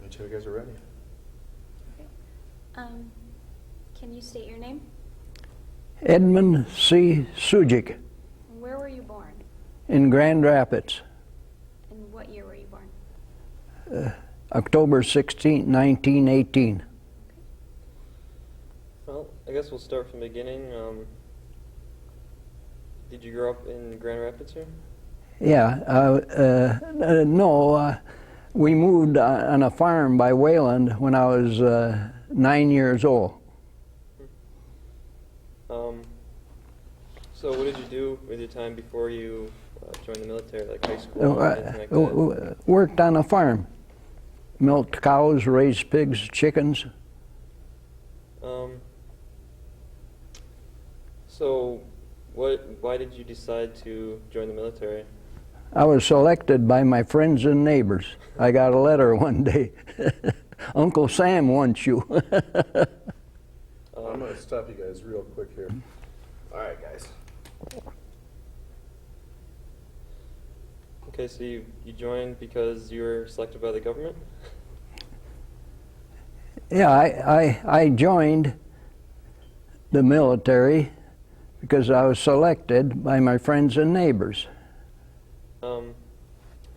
until you guys are ready. Okay. Can you state your name? Edmund Szudzik Where were you born? in Grand Rapids, And what year were you born? October 16, 1918. Well, I guess we'll start from the beginning. Did you grow up in Grand Rapids here? Yeah, no, we moved on a farm by Wayland when I was 9 years old. So what did you do with your time before you joined the military, like high school or anything like that? Worked on a farm, milked cows, raised pigs, chickens. So why did you decide to join the military? I was selected by my friends and neighbors. I got a letter one day. Uncle Sam wants you. I'm going to stop you guys real quick here. All right, guys. Okay, so you joined because you were selected by the government? Yeah, I joined the military because I was selected by my friends and neighbors.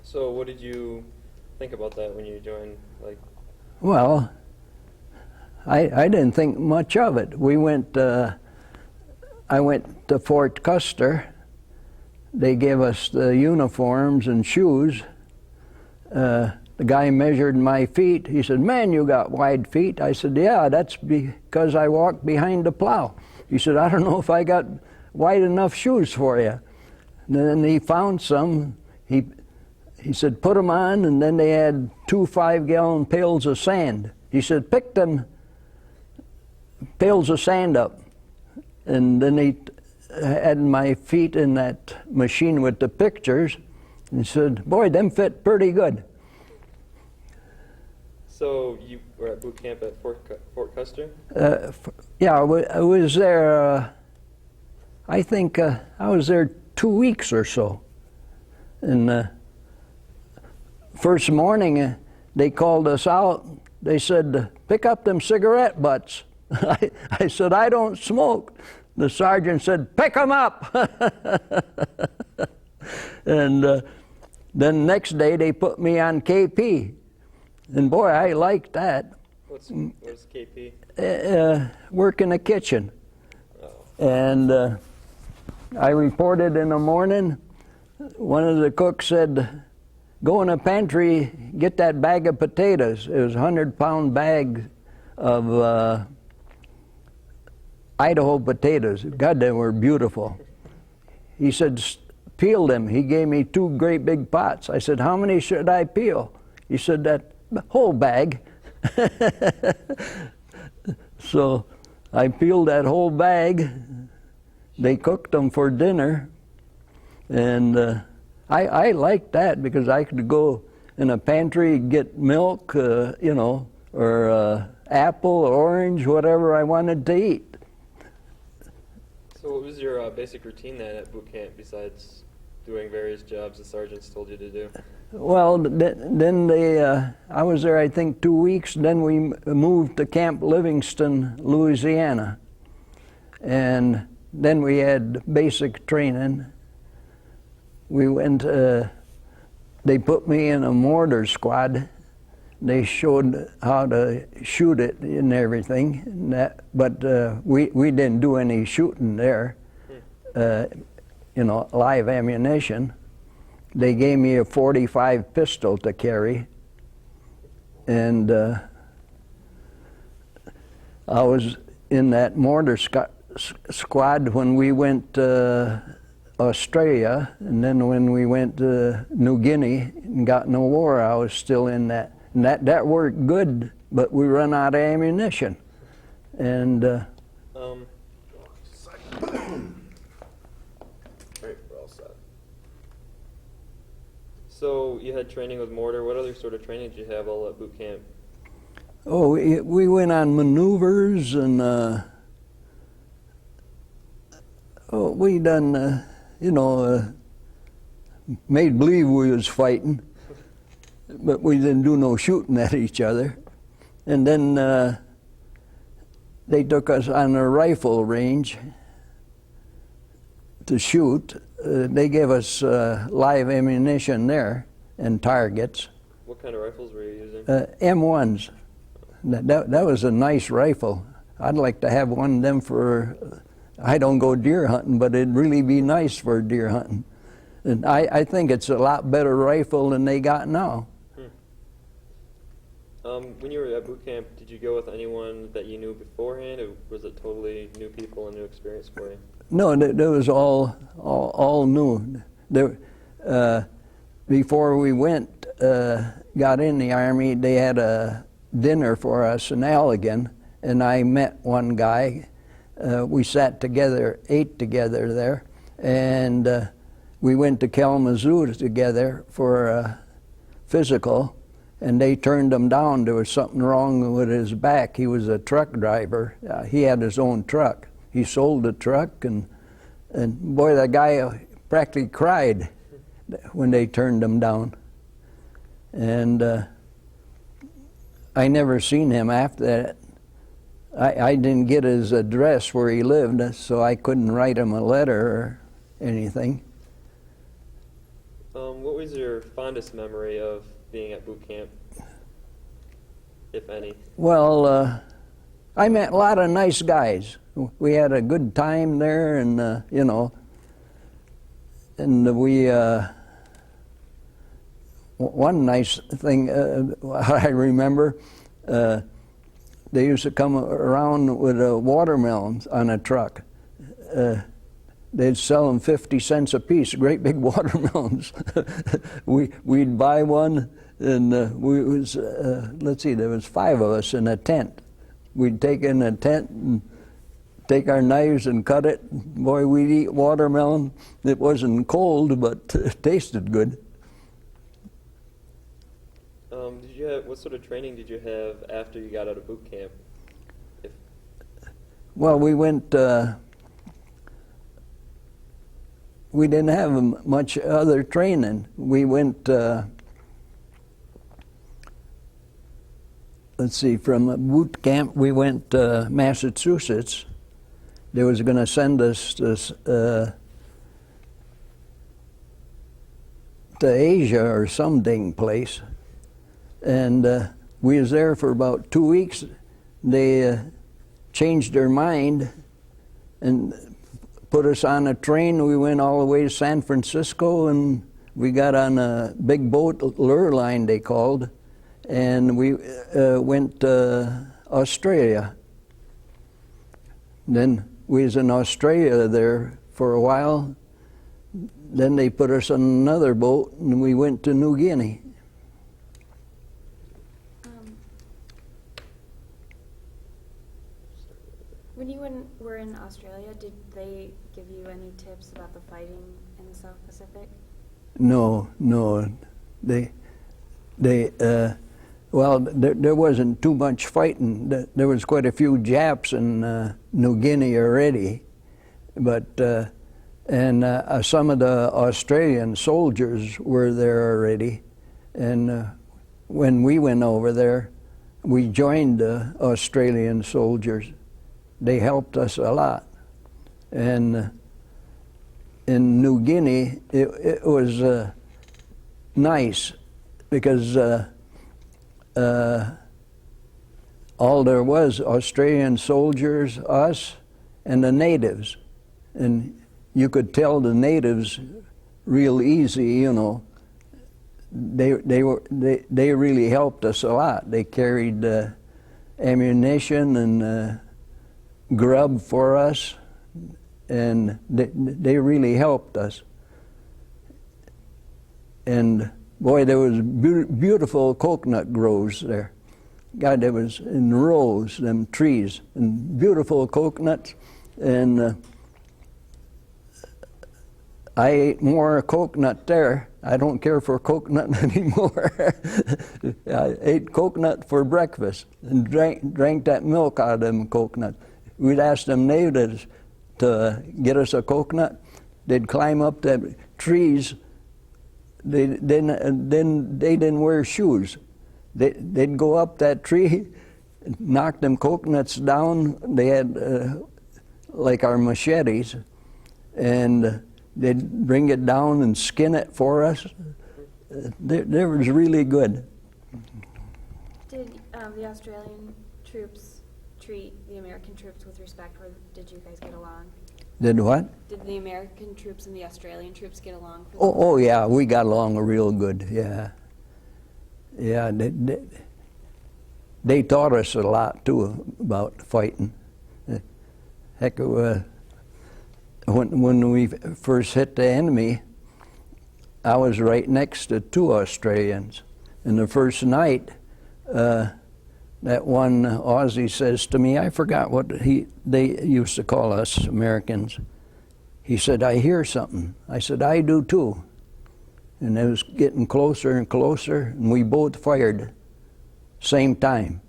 So what did you think about that when you joined? Like, Well, I didn't think much of it. I went to Fort Custer. They gave us the uniforms and shoes. The guy measured my feet. He said, "Man, you got wide feet." I said, "Yeah, that's because I walked behind the plow." He said, "I don't know if I got wide enough shoes for you." And then he found some. He said, "Put them on," and then they had 2 5-gallon pails of sand. He said, "Pick them pails of sand up." And then he had my feet in that machine with the pictures, and said, "Boy, them fit pretty good." so you were at boot camp at Fort Custer? Yeah, I was there, I think I was there 2 weeks or so. And first morning, they called us out. They said, "Pick up them cigarette butts." I said, "I don't smoke." The sergeant said, "Pick them up." And then next day, they put me on KP. And boy, I liked that. What's KP? Work in the kitchen. Oh. And I reported in the morning. One of the cooks said, "Go in the pantry, get that bag of potatoes." It was a 100-pound bag of Idaho potatoes. God, they were beautiful. He said, "Peel them." He gave me 2 great big pots. I said, "How many should I peel?" He said, "That whole bag." So I peeled that whole bag. They cooked them for dinner. And I liked that because I could go in a pantry, get milk, or apple, or orange, whatever I wanted to eat. So what was your basic routine then at boot camp besides doing various jobs the sergeants told you to do? Well, then I was there, I think, 2 weeks. Then we moved to Camp Livingston, Louisiana. And then we had basic training. We went, they put me in a mortar squad. They showed how to shoot it and everything. But we didn't do any shooting there, live ammunition. They gave me a .45 pistol to carry. And I was in that mortar squad when we went to Australia, and then when we went to New Guinea and got in the war, I was still in that. And that worked good, but we run out of ammunition. And Great, we're all set. So you had training with mortar. What other sort of training did you have all at boot camp? oh, we went on maneuvers, and we done, made believe we was fighting. but we didn't do no shooting at each other. And then they took us on a rifle range to shoot. They gave us live ammunition there and targets. What kind of rifles were you using? M1s. That was a nice rifle. I'd like to have one of them for, I don't go deer hunting, but it'd really be nice for deer hunting. And I think it's a lot better rifle than they got now. When you were at boot camp, did you go with anyone that you knew beforehand, or was it totally new people and new experience for you? No, that was all new. Before we went, got in the Army, they had a dinner for us in Allegan, and I met one guy. We sat together, ate together there, and we went to Kalamazoo together for a physical, and they turned him down. There was something wrong with his back. He was a truck driver. He had his own truck. He sold the truck, and boy, that guy practically cried when they turned him down. And I never seen him after that. I didn't get his address where he lived, so I couldn't write him a letter or anything. What was your fondest memory of being at boot camp, if any? Well, I met a lot of nice guys. We had a good time there, and you know, and we one nice thing I remember, they used to come around with watermelons on a truck. They'd sell them 50 cents a piece, great big watermelons. We'd buy one, and let's see, there was 5 of us in a tent. We'd take in a tent and take our knives and cut it. Boy, we'd eat watermelon. It wasn't cold, but it tasted good. What sort of training did you have after you got out of boot camp? Well, we went, we didn't have much other training. We went, let's see, from boot camp we went to Massachusetts. They was going to send us to Asia or some dang place. And we was there for about 2 weeks. They changed their mind and put us on a train. We went all the way to San Francisco, and we got on a big boat, lure line they called, and we went to Australia. Then we was in Australia there for a while. Then they put us on another boat, and we went to New Guinea. When you were in Australia, did they give you any tips about the fighting in the South Pacific? No. Well, there wasn't too much fighting. There was quite a few Japs in New Guinea already, but and some of the Australian soldiers were there already. And when we went over there, we joined the Australian soldiers. They helped us a lot. And in New Guinea, it was nice because all there was, Australian soldiers, us, and the natives. And you could tell the natives real easy, you know. They really helped us a lot. They carried ammunition and grub for us, and they really helped us. And boy, there was beautiful coconut groves there. God, there was in rows, them trees, and beautiful coconuts. And I ate more coconut there. I don't care for coconut anymore. I ate coconut for breakfast and drank that milk out of them coconuts. We'd ask them natives to get us a coconut. They'd climb up the trees they didn't wear shoes. They'd go up that tree, knock them coconuts down. They had like our machetes, and they'd bring it down and skin it for us. They was really good. Did the Australian troops treat the American troops with respect, or did you guys get along? Did what? Did the American troops and the Australian troops get along? Oh yeah, we got along real good. Yeah, yeah. They taught us a lot too about fighting. Heck, when we first hit the enemy, I was right next to 2 Australians. And the first night, that one Aussie says to me, I forgot what they used to call us Americans. He said, I hear something. I said, I do too. And it was getting closer and closer, and we both fired same time.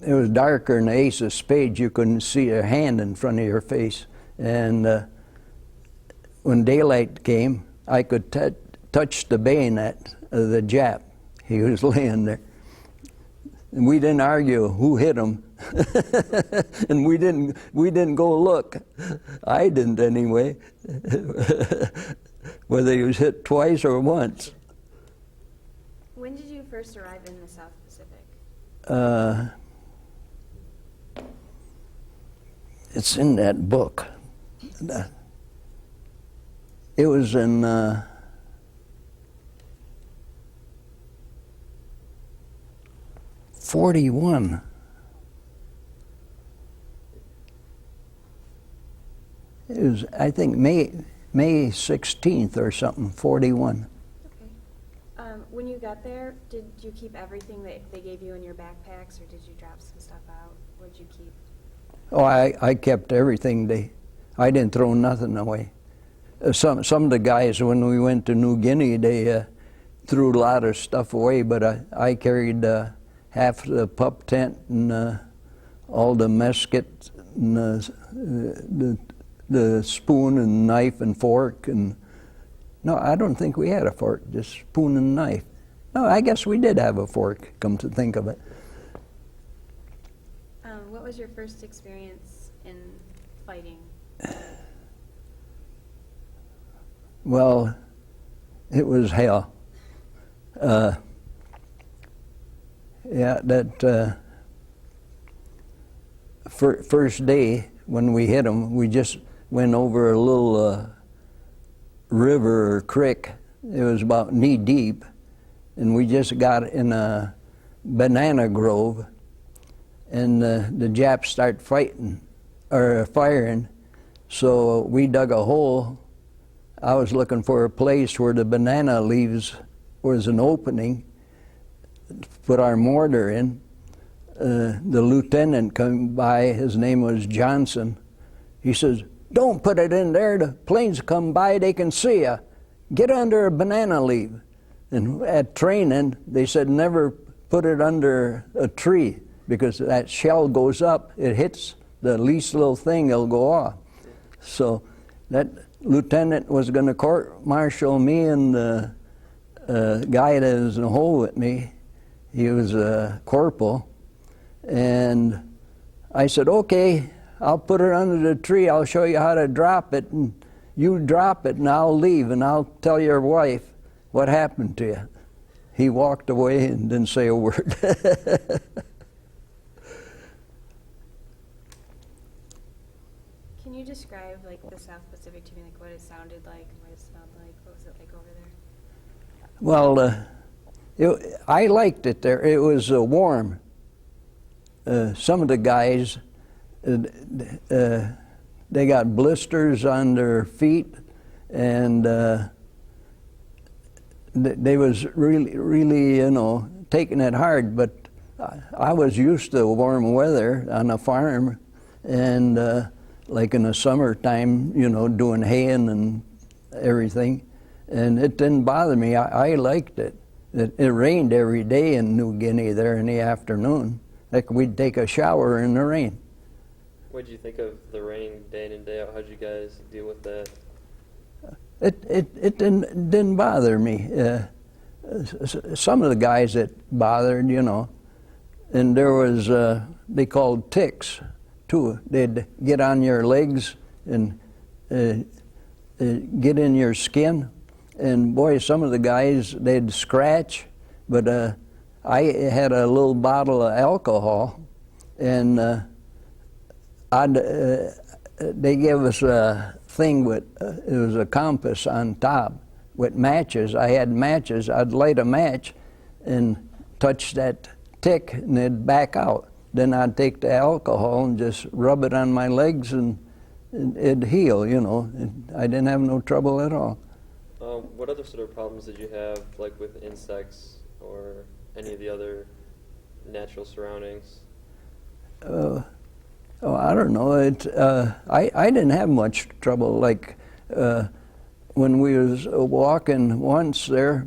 It was darker than the ace of spades. You couldn't see a hand in front of your face. And when daylight came, I could touch the bayonet of the Jap. He was laying there. And we didn't argue who hit him. And we didn't go look. I didn't anyway. Whether he was hit twice or once. When did you first arrive in the South Pacific? It's in that book. It was in 41. It was, I think, May 16th or something, 41. Okay. When you got there, did you keep everything that they gave you in your backpacks, or did you drop some stuff out? What did you keep? Oh, I kept everything. I didn't throw nothing away. Some of the guys, when we went to New Guinea, they threw a lot of stuff away, but I carried half the pup tent and all the mesket and the spoon and knife and fork. And no, I don't think we had a fork, just spoon and knife. No, I guess we did have a fork, come to think of it. What was your first experience in fighting? Well, it was hell. Yeah, that first day when we hit them, we just went over a little river or creek. It was about knee deep, and we just got in a banana grove, and the Japs started fighting or firing. So we dug a hole. I was looking for a place where the banana leaves was an opening, put our mortar in. The lieutenant came by, his name was Johnson. He says, don't put it in there, the planes come by, they can see you. Get under a banana leaf. And at training, they said never put it under a tree, because that shell goes up, it hits the least little thing, it'll go off. So that lieutenant was going to court-martial me and the guy that was in the hole with me. He was a corporal. And I said, okay, I'll put it under the tree. I'll show you how to drop it. And you drop it and I'll leave and I'll tell your wife what happened to you. He walked away and didn't say a word. Can you describe like the South Pacific to me, like what it sounded like, what it smelled like, what was it like over there? Well, I liked it there. It was warm. Some of the guys, they got blisters on their feet, and they was really, you know, taking it hard. But I was used to warm weather on a farm, and like in the summertime, you know, doing haying and everything, and it didn't bother me. I liked it. It rained every day in New Guinea there in the afternoon. Like we'd take a shower in the rain. What did you think of the rain day in and day out? How'd you guys deal with that? It didn't bother me. Some of the guys it bothered, you know, and there was they called ticks too. They'd get on your legs and get in your skin, and boy, some of the guys they'd scratch. But I had a little bottle of alcohol, and they gave us a thing with it was a compass on top with matches. I had matches. I'd light a match and touch that tick, and it'd back out. Then I'd take the alcohol and just rub it on my legs, and it'd heal. You know, I didn't have no trouble at all. What other sort of problems did you have, like with insects or any of the other natural surroundings? Oh, I don't know. I didn't have much trouble. Like when we was walking once there,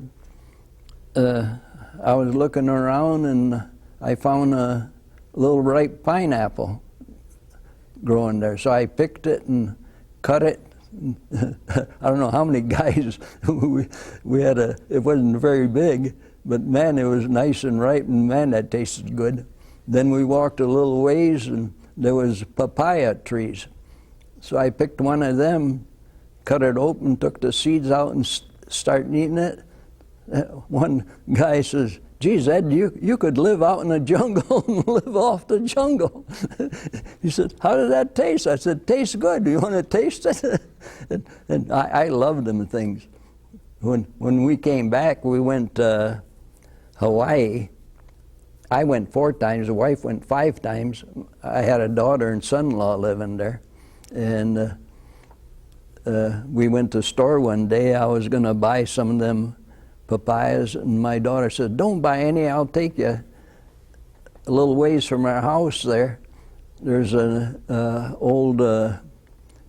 I was looking around and I found a little ripe pineapple growing there. So I picked it and cut it. I don't know how many guys we had it wasn't very big, but man, it was nice and ripe, and man, that tasted good. Then we walked a little ways and there was papaya trees. So I picked one of them, cut it open, took the seeds out and started eating it. One guy says, "Geez, Ed, you could live out in the jungle and live off the jungle." He said, "How does that taste?" I said, "Tastes good. Do you want to taste it?" And I loved them things. When we came back, we went to Hawaii. I went 4 times, the wife went 5 times. I had a daughter and son-in-law living there. And we went to the store one day. I was going to buy some of them papayas, and my daughter said, "Don't buy any, I'll take you a little ways from our house there. There's an old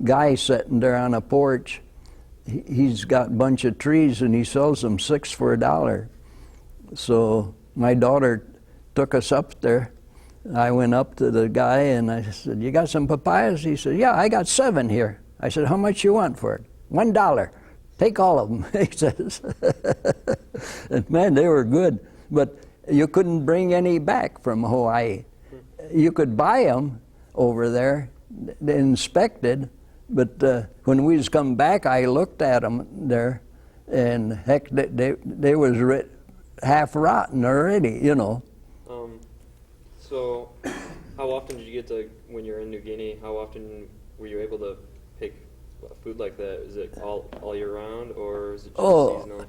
guy sitting there on a porch. He's got a bunch of trees and he sells them 6 for $1. So my daughter took us up there. I went up to the guy and I said, "You got some papayas?" He said, "Yeah, I got 7 here." I said, "How much you want for it?" $1. "Take all of them," he says. And man, they were good, but you couldn't bring any back from Hawaii. You could buy them over there, inspected, but when we was come back, I looked at them there, and heck, they was half rotten already, you know. So, how often did you get to, when you're in New Guinea, how often were you able to pick food like that? Is it all year round, or is it just seasonal?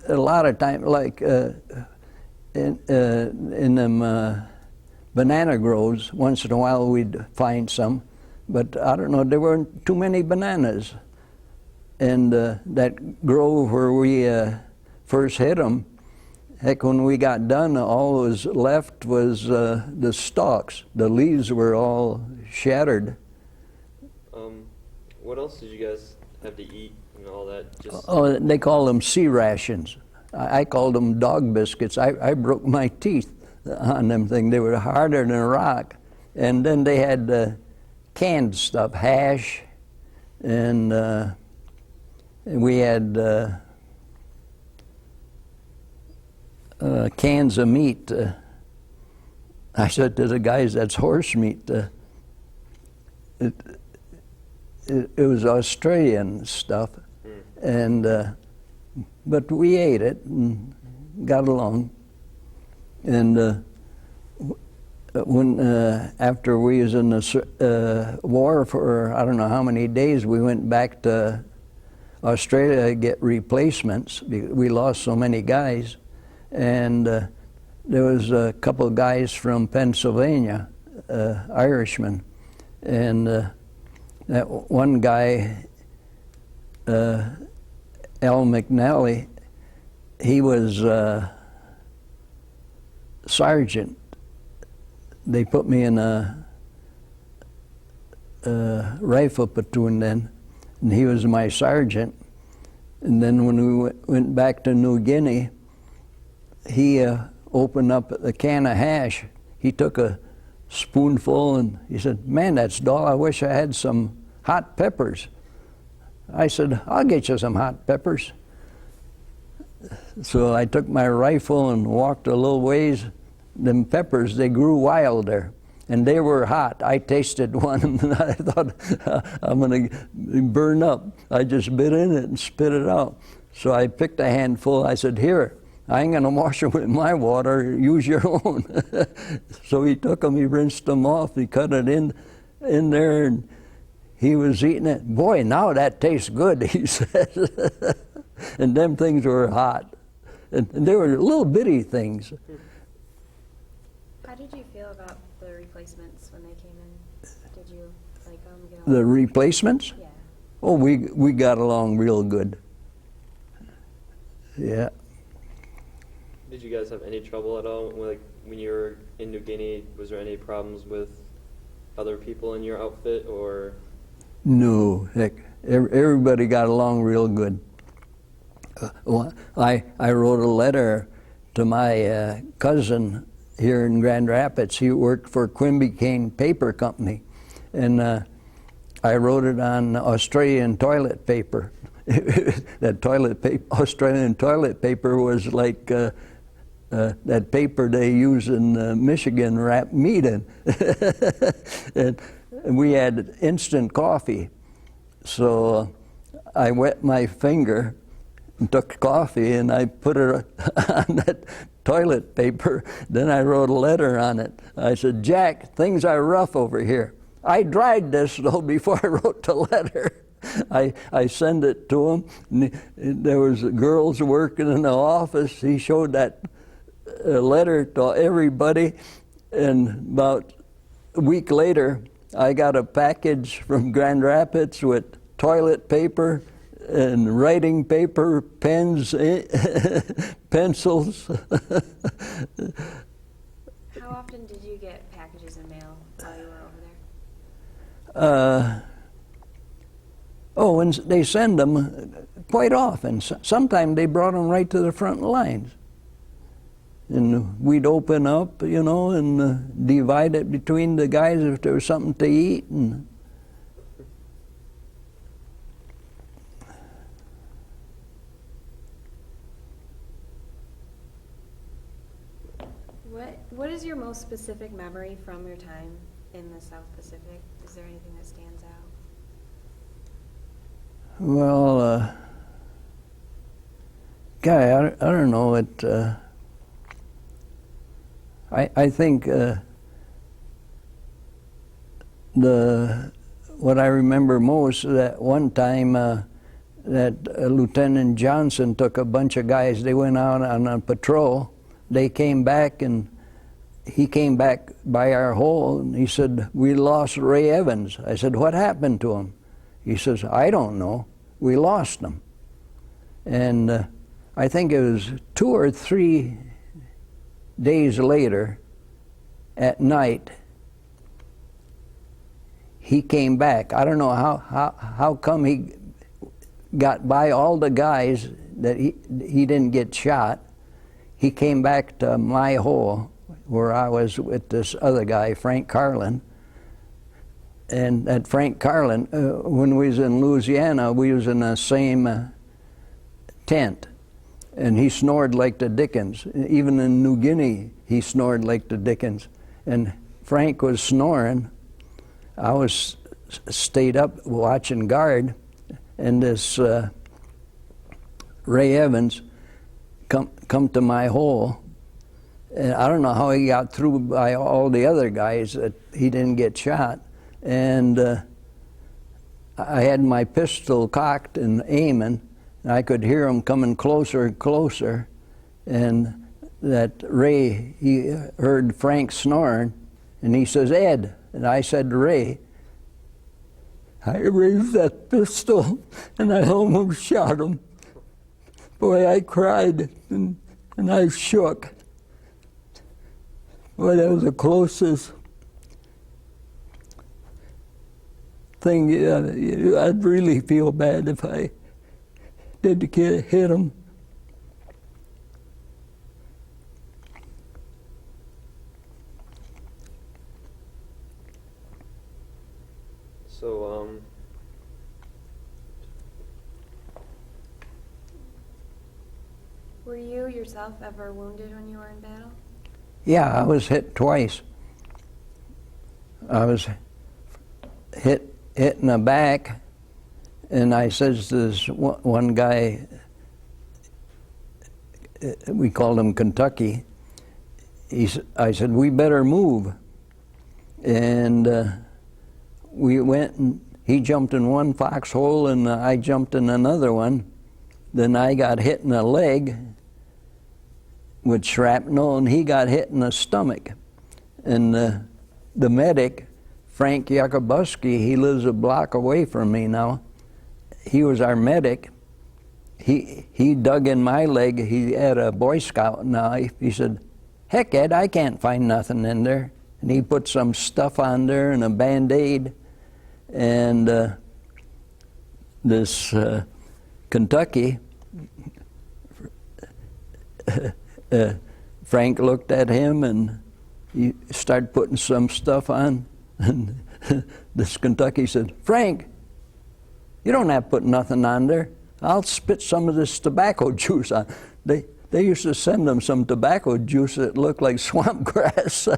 A lot of time, like in them banana groves, once in a while we'd find some, but I don't know, there weren't too many bananas. And that grove where we first hit them, heck, when we got done, all that was left was the stalks. The leaves were all shattered. What else did you guys have to eat and all that? Oh, they call them sea rations. I called them dog biscuits. I broke my teeth on them things. They were harder than a rock. And then they had canned stuff, hash, and we had cans of meat. I said to the guys, "That's horse meat." It was Australian stuff, and but we ate it and got along. And when after we was in the war for I don't know how many days, we went back to Australia to get replacements. We lost so many guys, and there was a couple of guys from Pennsylvania, Irishmen, and that one guy, Al McNally, he was sergeant. They put me in a rifle platoon then, and he was my sergeant. And then when we went back to New Guinea, he opened up a can of hash. He took a spoonful and he said, "Man, that's dull. I wish I had some hot peppers. I said, I'll get you some hot peppers. So I took my rifle and walked a little ways. Them peppers, they grew wild there, and they were hot. I tasted one, and I thought, I'm going to burn up. I just bit in it and spit it out. So I picked a handful. I said, here, I ain't going to wash them with my water. Use your own. So he took them, he rinsed them off, he cut it in there, and he was eating it. Boy, now that tastes good, he said. And them things were hot. And they were little bitty things. How did you feel about the replacements when they came in? Did you like them? Get The replacements? Yeah. Oh, we got along real good. Yeah. Did you guys have any trouble at all, like when you were in New Guinea? Was there any problems with other people in your outfit, or? No, heck, everybody got along real good. I wrote a letter to my cousin here in Grand Rapids. He worked for Quimby Cane Paper Company, and I wrote it on Australian toilet paper. That Australian toilet paper was like that paper they use in Michigan, wrap meat in. And we had instant coffee, so I wet my finger and took coffee and I put it on that toilet paper. Then I wrote a letter on it. I said, Jack, things are rough over here. I dried this though before I wrote the letter. I sent it to him. There was girls working in the office. He showed that letter to everybody, and about a week later I got a package from Grand Rapids with toilet paper and writing paper, pens, pencils. How often did you get packages in mail while you were over there? Oh, and they send them quite often. Sometimes they brought them right to the front lines. And we'd open up, you know, and divide it between the guys if there was something to eat. And What is your most specific memory from your time in the South Pacific? Is there anything that stands out? well, guy, I don't know. I think what I remember most that one time that Lieutenant Johnson took a bunch of guys. They went out on a patrol. They came back, and he came back by our hole, and he said, we lost Ray Evans. I said, what happened to him? He says, I don't know. We lost him. And I think it was 2 or 3 days later, at night, he came back. I don't know how come he got by all the guys that he didn't get shot. He came back to my hole where I was with this other guy, Frank Carlin. And at Frank Carlin, when we was in Louisiana, we was in the same tent. And he snored like the dickens. Even in New Guinea, he snored like the dickens. And Frank was snoring. I was stayed up watching guard, and this Ray Evans come to my hole. And I don't know how he got through by all the other guys that he didn't get shot. And I had my pistol cocked and aiming, and I could hear him coming closer and closer. And that Ray, he heard Frank snoring, and he says, Ed. And I said, Ray. I raised that pistol, and I almost shot him. Boy, I cried, and I shook. Boy, that was the closest thing. I'd really feel bad if I did hit him. So, Were you yourself ever wounded when you were in battle? Yeah, I was hit twice. I was hit in the back, and I says to this one guy, we called him Kentucky, I said, we better move. And we went, and he jumped in one foxhole, and I jumped in another one. Then I got hit in the leg with shrapnel, and he got hit in the stomach. And the medic, Frank Yakubuski, he lives a block away from me now. He was our medic. He dug in my leg. He had a Boy Scout knife. He said, heck, Ed, I can't find nothing in there. And he put some stuff on there and a Band-Aid. And this Kentucky, Frank looked at him and he started putting some stuff on. And this Kentucky said, Frank, you don't have to put nothing on there. I'll spit some of this tobacco juice on. They used to send him some tobacco juice that looked like swamp grass.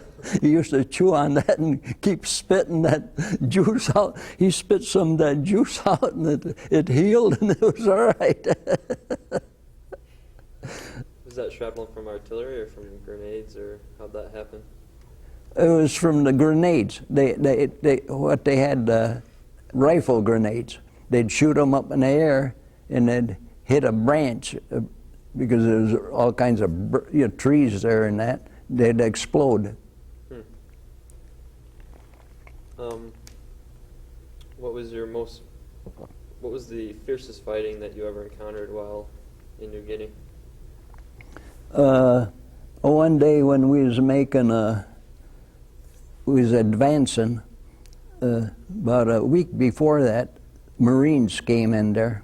He used to chew on that and keep spitting that juice out. He spit some of that juice out and it healed and it was all right. Was that shrapnel from artillery or from grenades, or how'd that happen? It was from the grenades. They had rifle grenades. They'd shoot them up in the air and they'd hit a branch because there was all kinds of trees there and that. They'd explode. What was the fiercest fighting that you ever encountered while in New Guinea? One day when we was advancing, about a week before that, Marines came in there,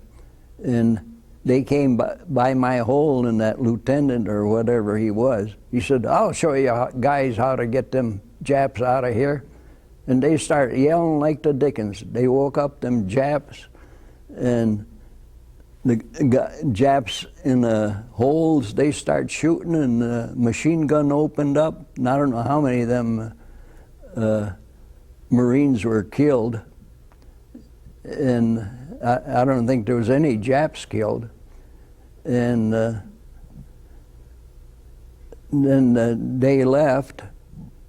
and they came by my hole, and that lieutenant or whatever he was, he said, I'll show you guys how to get them Japs out of here. And they started yelling like the dickens. They woke up them Japs, and the Japs in the holes, they start shooting, and the machine gun opened up. And I don't know how many of them Marines were killed. And I don't think there was any Japs killed. And then they left,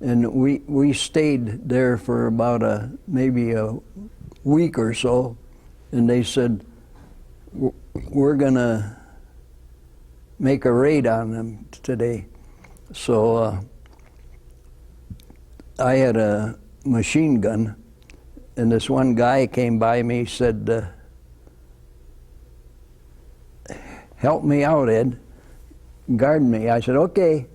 and we stayed there for about maybe a week or so, and they said, we're gonna make a raid on them today. So I had a machine gun, and this one guy came by me, said, help me out, Ed, guard me. I said, okay.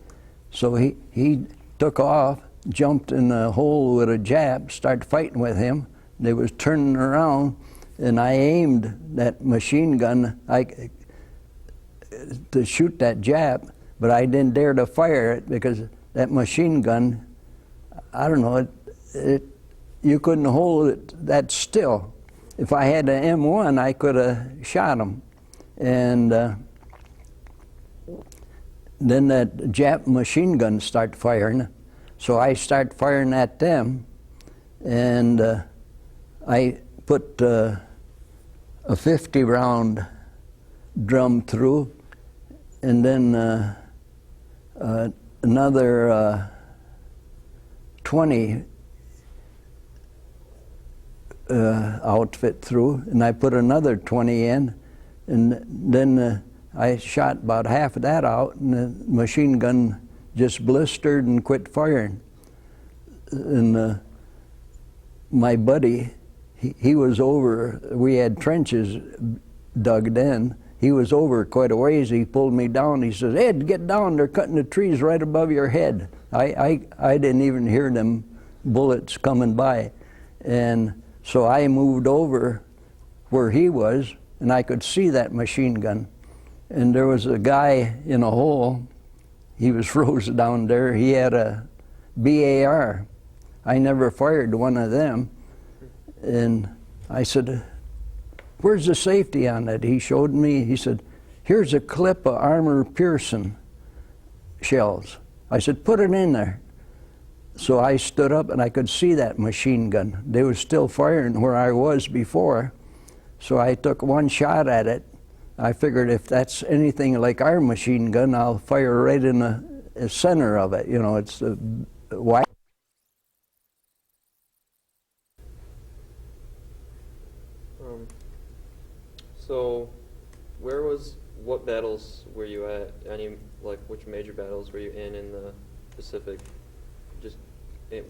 So he took off, jumped in a hole with a Jap, started fighting with him. They was turning around, and I aimed that machine gun to shoot that Jap, but I didn't dare to fire it because that machine gun, I don't know, you couldn't hold it that still. If I had an M1, I could have shot him. And then that Jap machine gun started firing, so I started firing at them, and I put a 50-round drum through, and then another 20 outfit through, and I put another 20 in, and then I shot about half of that out, and the machine gun just blistered and quit firing. And my buddy, he was over, we had trenches dug in, he was over quite a ways. He pulled me down, he says, Ed, get down, they're cutting the trees right above your head. I didn't even hear them bullets coming by. And so I moved over where he was, and I could see that machine gun. And there was a guy in a hole, he was frozen down there, he had a BAR. I never fired one of them. And I said, where's the safety on it? He showed me, he said, here's a clip of armor-piercing shells. I said, put it in there. So I stood up and I could see that machine gun. They were still firing where I was before. So I took one shot at it. I figured if that's anything like our machine gun, I'll fire right in the center of it. You know, it's the wide. So, what battles were you at? Which major battles were you in the Pacific? Just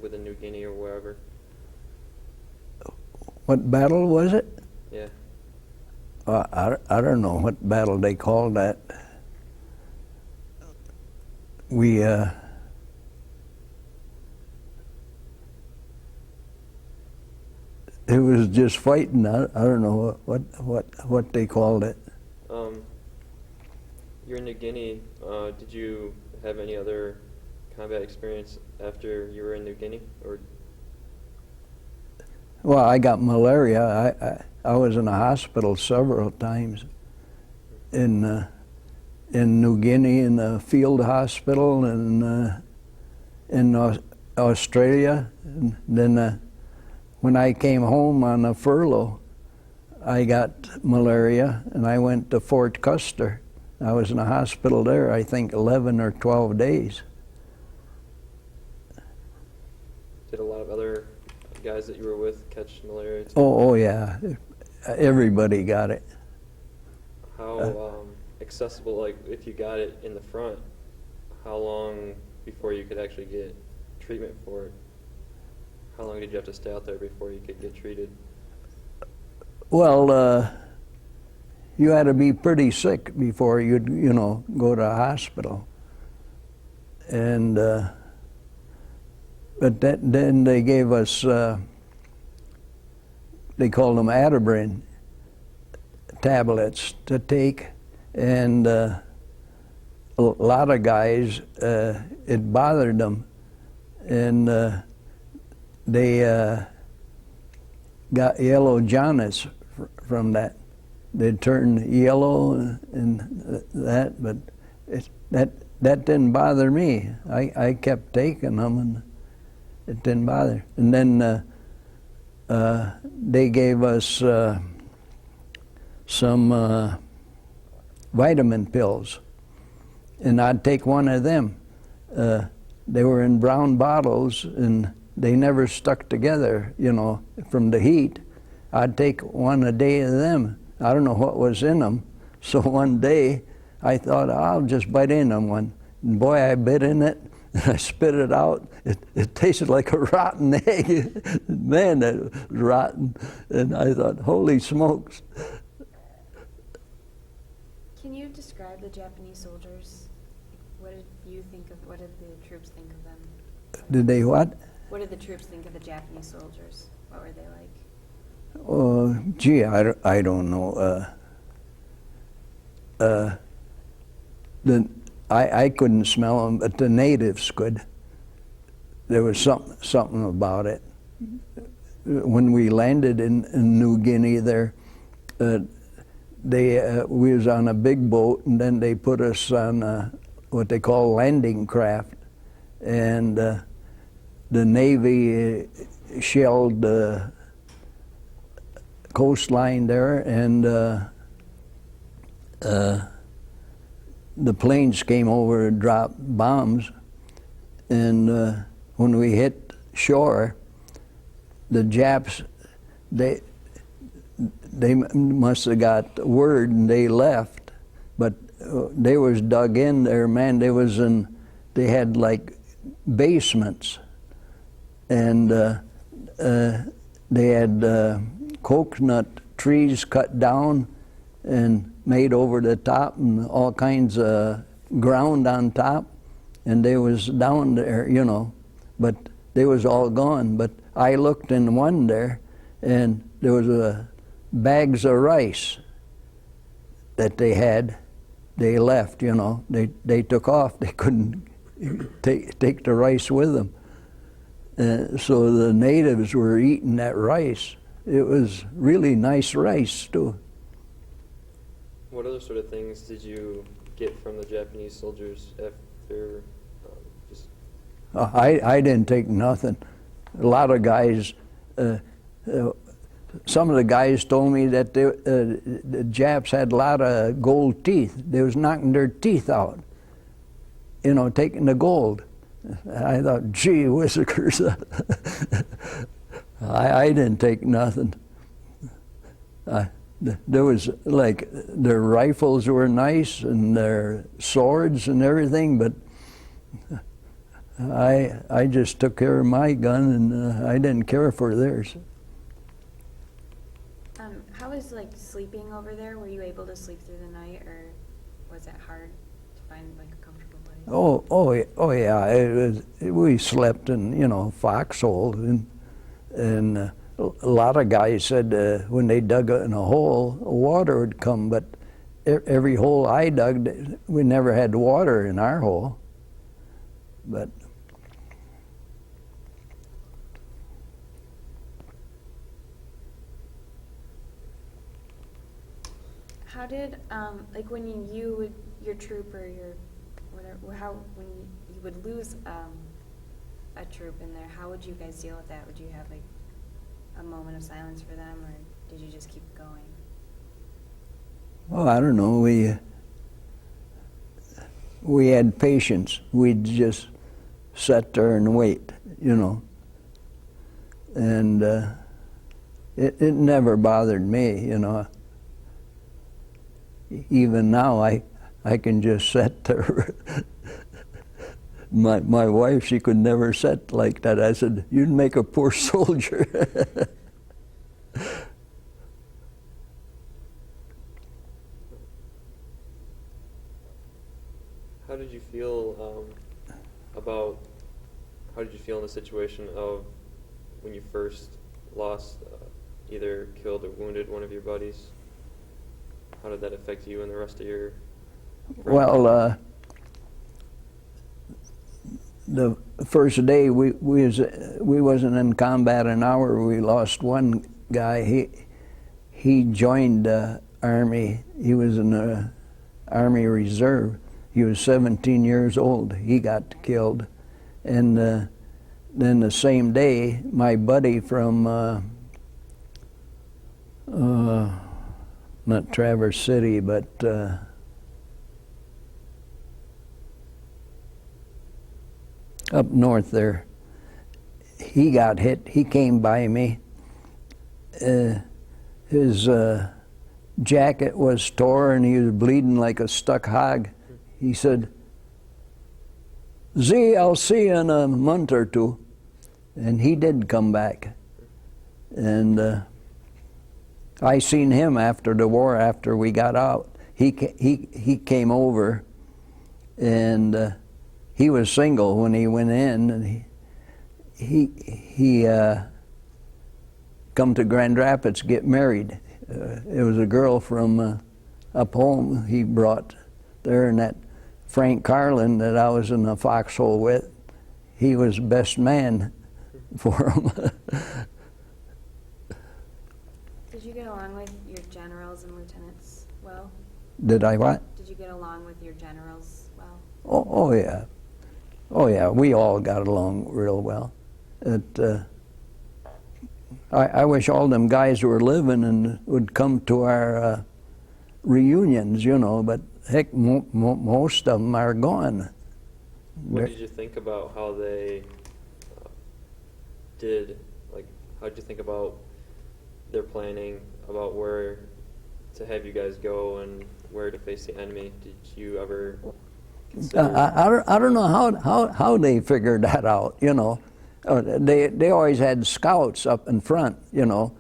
within New Guinea or wherever? What battle was it? Yeah. I don't know what battle they called that. We it was just fighting. I don't know what they called it. You're in New Guinea. Did you have any other combat experience after you were in New Guinea, or? Well, I got malaria. I was in a hospital several times in New Guinea, in the field hospital, and in Australia. And then when I came home on a furlough, I got malaria, and I went to Fort Custer. I was in a hospital there, I think 11 or 12 days. Did a lot of other guys that you were with catch malaria too? Oh yeah, everybody got it. How accessible, like if you got it in the front, how long before you could actually get treatment for it? How long did you have to stay out there before you could get treated? Well, you had to be pretty sick before you'd, go to a hospital. And but then they gave us, they called them Atabrine tablets to take, and a lot of guys, it bothered them, and they got yellow jaundice from that. They'd turn yellow and that, but that didn't bother me. I kept taking them, and it didn't bother. And then they gave us some vitamin pills, and I'd take one of them. They were in brown bottles, and they never stuck together, from the heat. I'd take one a day of them. I don't know what was in them. So one day, I thought, I'll just bite in on one. And boy, I bit in it, and I spit it out. It tasted like a rotten egg. Man, that was rotten. And I thought, holy smokes. Can you describe the Japanese soldiers? What did the troops think of them? Did they what? What did the troops think of the Japanese soldiers? What were they like? Oh, gee, I don't know. I couldn't smell them, but the natives could. There was something about it. When we landed in New Guinea there, we was on a big boat, and then they put us on what they call landing craft, and the Navy shelled the coastline there, and the planes came over and dropped bombs, and when we hit shore, the Japs, they must have got word and they left, but they was dug in there, man. They had like basements, and they had coconut trees cut down and made over the top, and all kinds of ground on top, and they was down there, but they was all gone. But I looked in one there, and there was bags of rice that they had. They left, they took off. They couldn't take the rice with them. So the natives were eating that rice. It was really nice rice too. What other sort of things did you get from the Japanese soldiers after just? I didn't take nothing. A lot of guys, some of the guys told me that the Japs had a lot of gold teeth. They was knocking their teeth out, you know, taking the gold. I thought, gee whiskers. I didn't take nothing. There was, like, their rifles were nice and their swords and everything, but I just took care of my gun, and I didn't care for theirs. How was like sleeping over there? Were you able to sleep through the night, or was it hard to find like a comfortable place? Oh yeah. We slept in, you know, foxhole, and a lot of guys said when they dug in a hole, water would come. But every hole I dug, we never had water in our hole. But How did like when you would your troop or your whatever when you would lose a troop in there, how would you guys deal with that? Would you have like a moment of silence for them, or did you just keep going? oh, I don't know. We had patience. We'd just sit there and wait, you know. And it never bothered me, you know. Even now, I can just sit there. My wife, she could never sit like that. I said, "You'd make a poor soldier." How did you feel how did you feel in the situation of when you first lost either killed or wounded one of your buddies? How did that affect you and the rest of your friends? Well, the first day we wasn't in combat an hour. We lost one guy. He joined the Army. He was in the Army Reserve. He was 17 years old. He got killed. And then the same day, my buddy from not Traverse City, but up north there, he got hit. He came by me. His jacket was tore and he was bleeding like a stuck hog. He said, "Z, I'll see you in a month or two." And he did come back. And I seen him after the war, after we got out. He came over, and he was single when he went in, and he come to Grand Rapids to get married. It was a girl from up home he brought there, and that Frank Carlin that I was in the foxhole with, he was best man for him. Did you get along with your generals and lieutenants well? Did I what? Did you get along with your generals well? Oh yeah. Oh yeah, we all got along real well. I wish all them guys were living and would come to our reunions, you know, but heck, most of them are gone. What did you think about how they did, like, how did you think about their planning, about where to have you guys go and where to face the enemy? Did you ever consider? I don't know how they figured that out, you know. They always had scouts up in front, you know.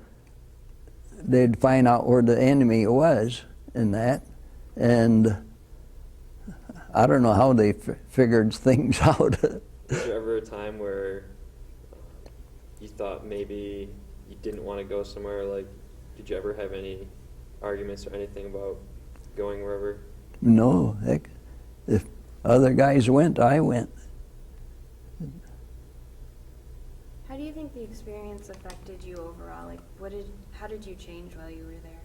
They'd find out where the enemy was and that, and I don't know how they figured things out. Was there ever a time where you thought maybe you didn't want to go somewhere? Like, did you ever have any arguments or anything about going wherever? No, heck, if other guys went, I went. How do you think the experience affected you overall? Like, how did you change while you were there?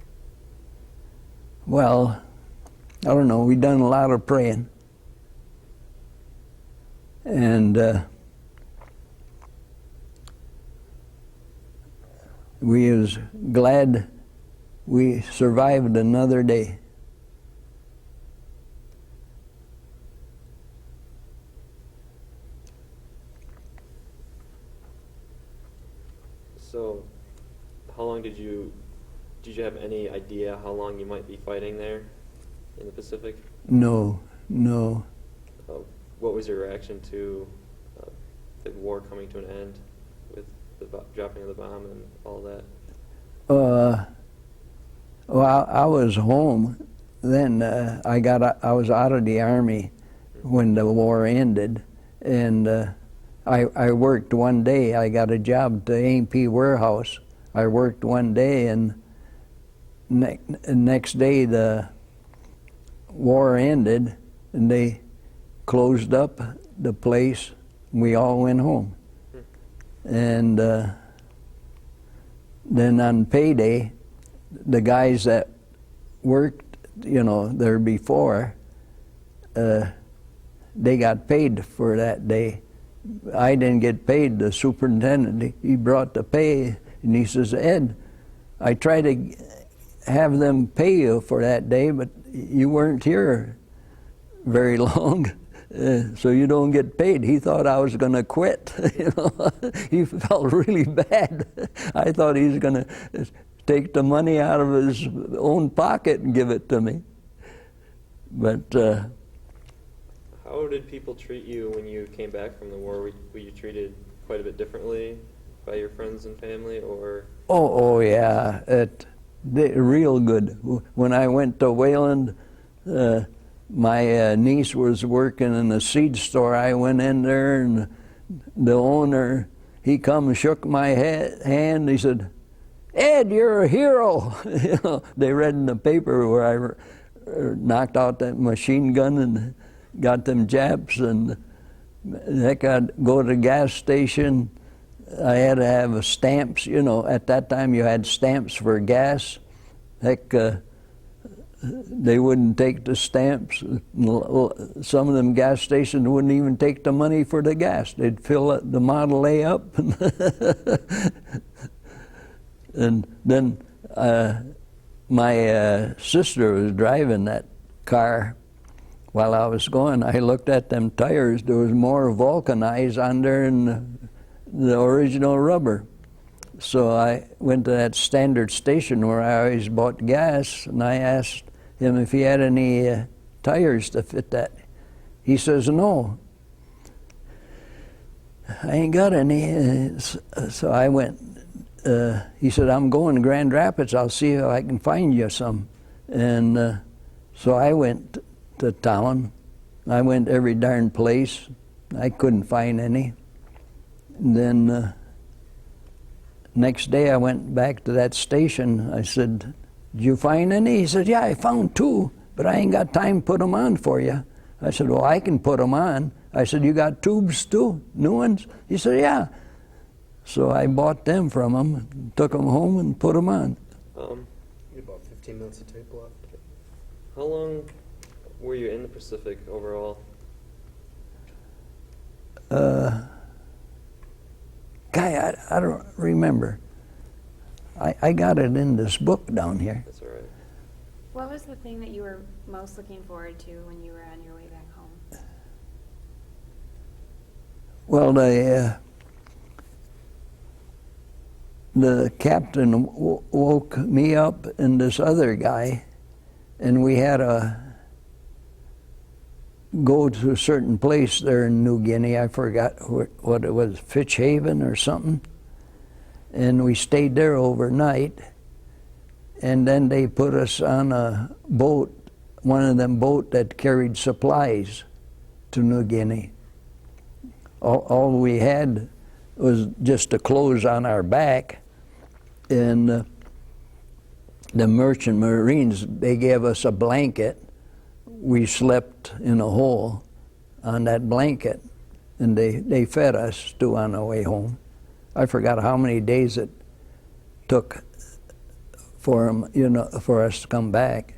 Well, I don't know, we done a lot of praying. And we was glad we survived another day. So, how long did you have any idea how long you might be fighting there in the Pacific? No. What was your reaction to the war coming to an end with the dropping of the bomb and all that? Well, I was home then. I was out of the Army when the war ended, and I worked one day. I got a job at the A&P warehouse. I worked one day, and next day the war ended, and they closed up the place. We all went home. And then on payday, the guys that worked, there before, they got paid for that day. I didn't get paid. The superintendent, he brought the pay, and he says, "Ed, I tried to have them pay you for that day, but you weren't here very long, so you don't get paid." He thought I was going to quit. He felt really bad. I thought he was going to take the money out of his own pocket and give it to me. But how did people treat you when you came back from the war? Were you treated quite a bit differently by your friends and family, or? Oh yeah, real good. When I went to Wayland, my niece was working in a seed store. I went in there, and the owner, he come and shook my hand. He said, "Ed, you're a hero." They read in the paper where I knocked out that machine gun and got them Japs, and heck, I'd go to the gas station. I had to have stamps. At that time you had stamps for gas. Heck, they wouldn't take the stamps. Some of them gas stations wouldn't even take the money for the gas. They'd fill the Model A up. And then my sister was driving that car. While I was going, I looked at them tires. There was more vulcanized on there than the original rubber. So I went to that standard station where I always bought gas, and I asked him if he had any tires to fit that. He says, "No, I ain't got any." So I went, he said, "I'm going to Grand Rapids. I'll see if I can find you some." And so I went to town. I went every darn place. I couldn't find any. And then next day I went back to that station. I said, "Did you find any?" He said, "Yeah, I found 2, but I ain't got time to put them on for you." I said, "Well, I can put them on." I said, "You got tubes too, new ones?" He said, "Yeah." So I bought them from him, took them home and put them on. About 15 minutes of tape left. How long were you in the Pacific overall? Guy, I don't remember. I got it in this book down here. That's all right. What was the thing that you were most looking forward to when you were on your way back home? Well, the captain woke me up and this other guy, and we had to go to a certain place there in New Guinea. I forgot what it was, Fitchhaven or something. And we stayed there overnight, and then they put us on a boat, one of them boat that carried supplies to New Guinea. All we had was just the clothes on our back, and the merchant marines, they gave us a blanket. We slept in a hole on that blanket, and they fed us too on the way home. I forgot how many days it took for them, for us to come back.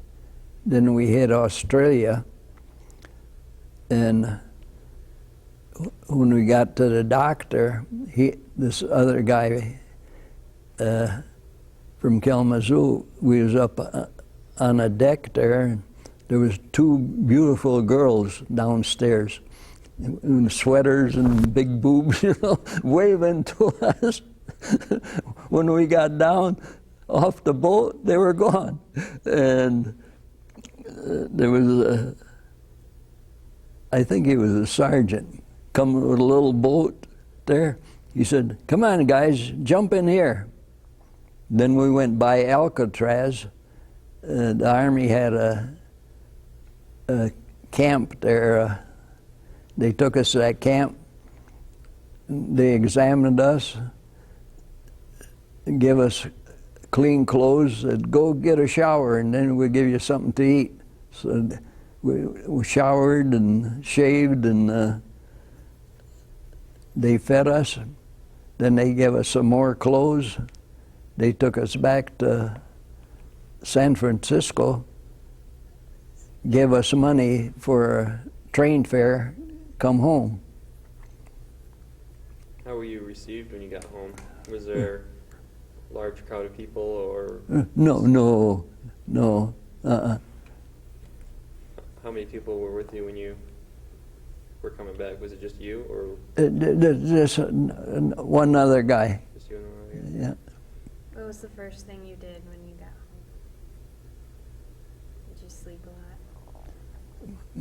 then we hit Australia, and when we got to the doctor, this other guy from Kalamazoo, we was up on a deck there, and there was two beautiful girls downstairs in sweaters and big boobs, you know, waving to us. When we got down off the boat, they were gone. And there was I think he was a sergeant, coming with a little boat there. He said, "Come on, guys, jump in here." Then we went by Alcatraz. The Army had a camp there. They took us to that camp. They examined us, give us clean clothes, said, "Go get a shower, and then we'll give you something to eat." So we showered and shaved, and they fed us. Then they gave us some more clothes. They took us back to San Francisco, gave us money for a train fare, come home. How were you received when you got home? Was there a large crowd of people, or? No. How many people were with you when you were coming back? Was it just you, or Just one other guy. just you and another guy? Yeah. What was the first thing you did when you got home? Did you sleep a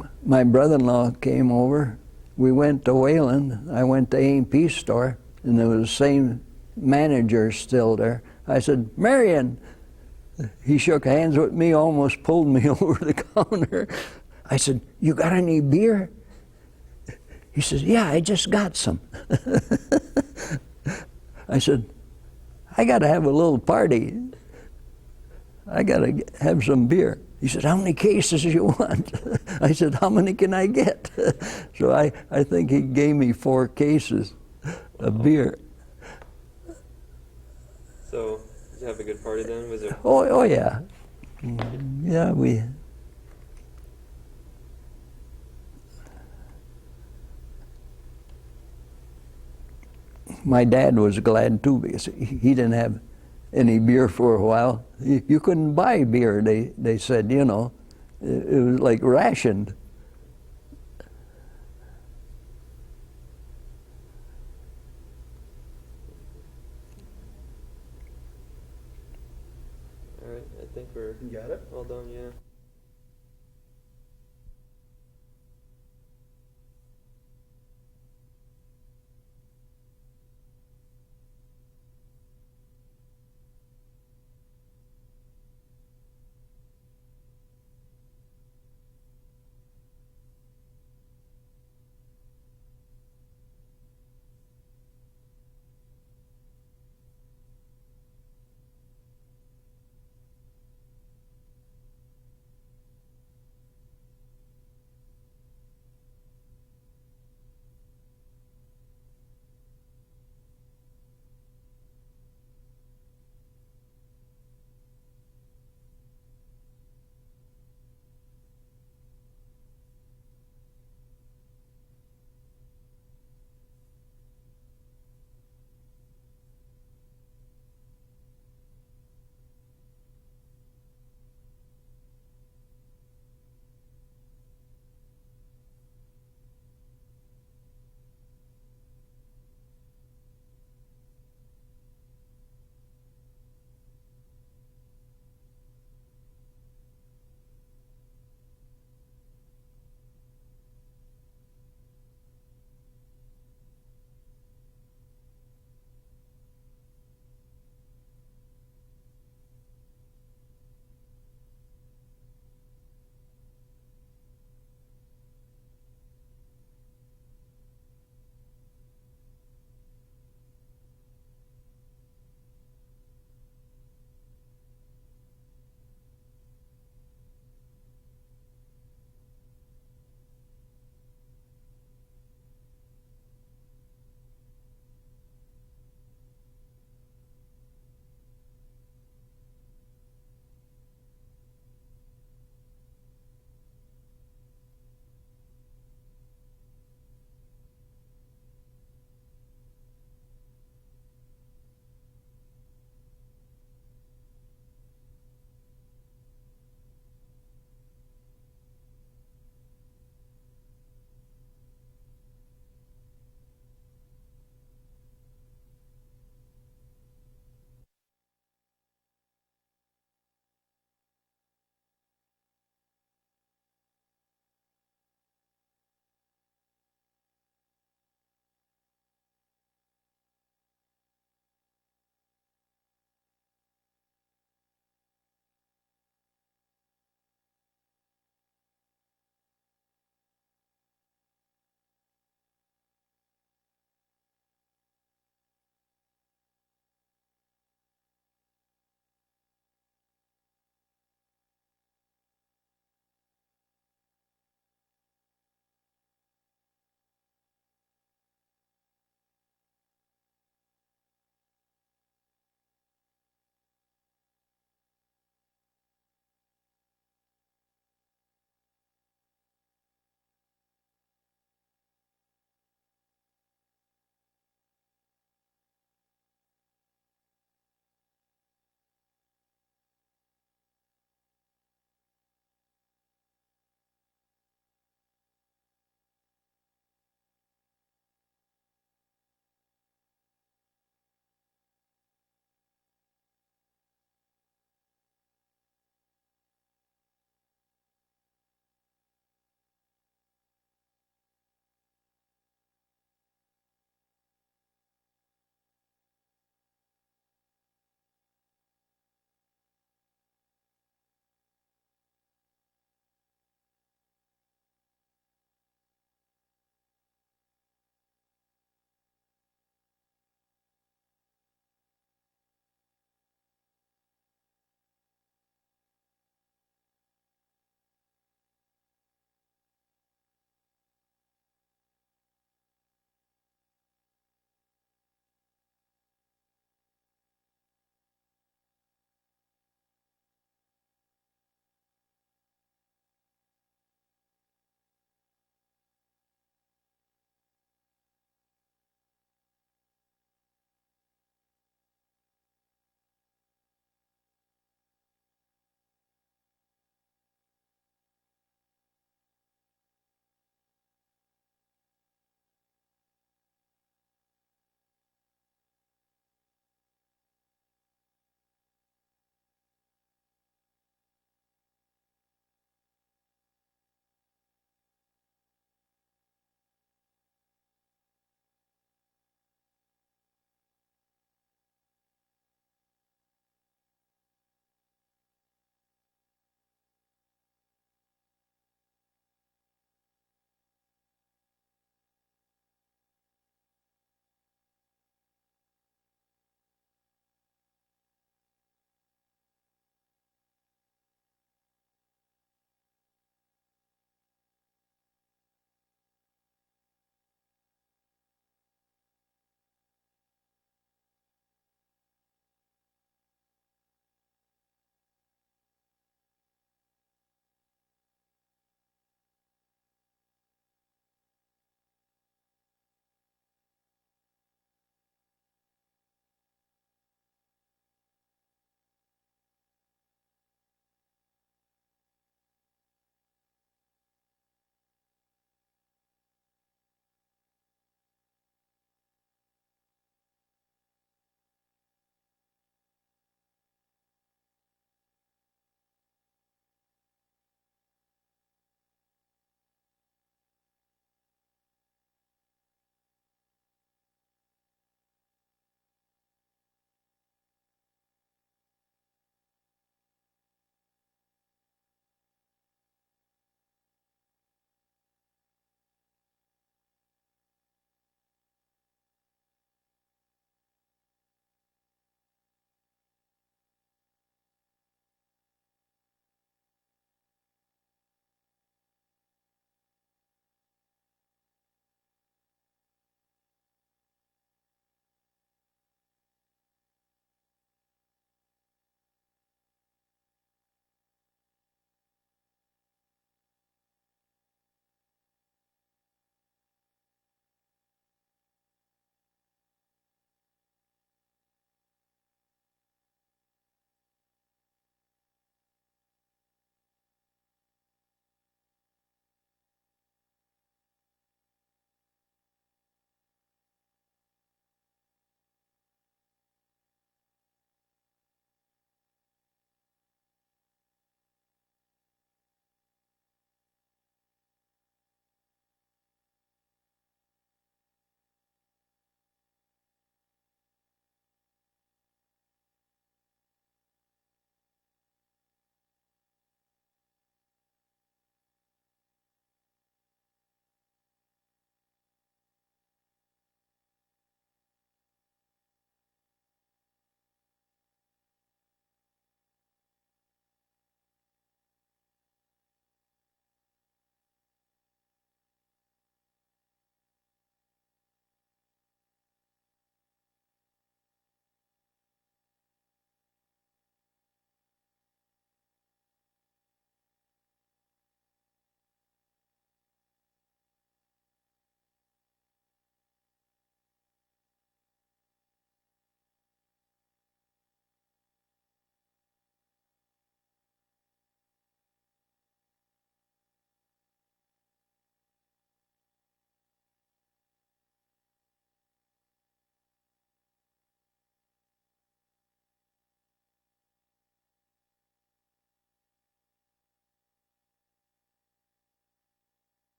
lot? My brother-in-law came over. We went to Wayland. I went to A&P store, and there was the same manager still there. I said, "Marion." He shook hands with me, almost pulled me over the counter. I said, "You got any beer?" He says, "Yeah, I just got some." I said, "I got to have a little party. I got to have some beer." He said, "How many cases do you want?" I said, "How many can I get?" So I think he gave me 4 cases of beer. So, did you have a good party then? Was it? Oh yeah. Yeah, my dad was glad too, because he didn't have any beer for a while. You couldn't buy beer, they said, you know. It was like rationed. All right, I think we're You got it? all done, yeah.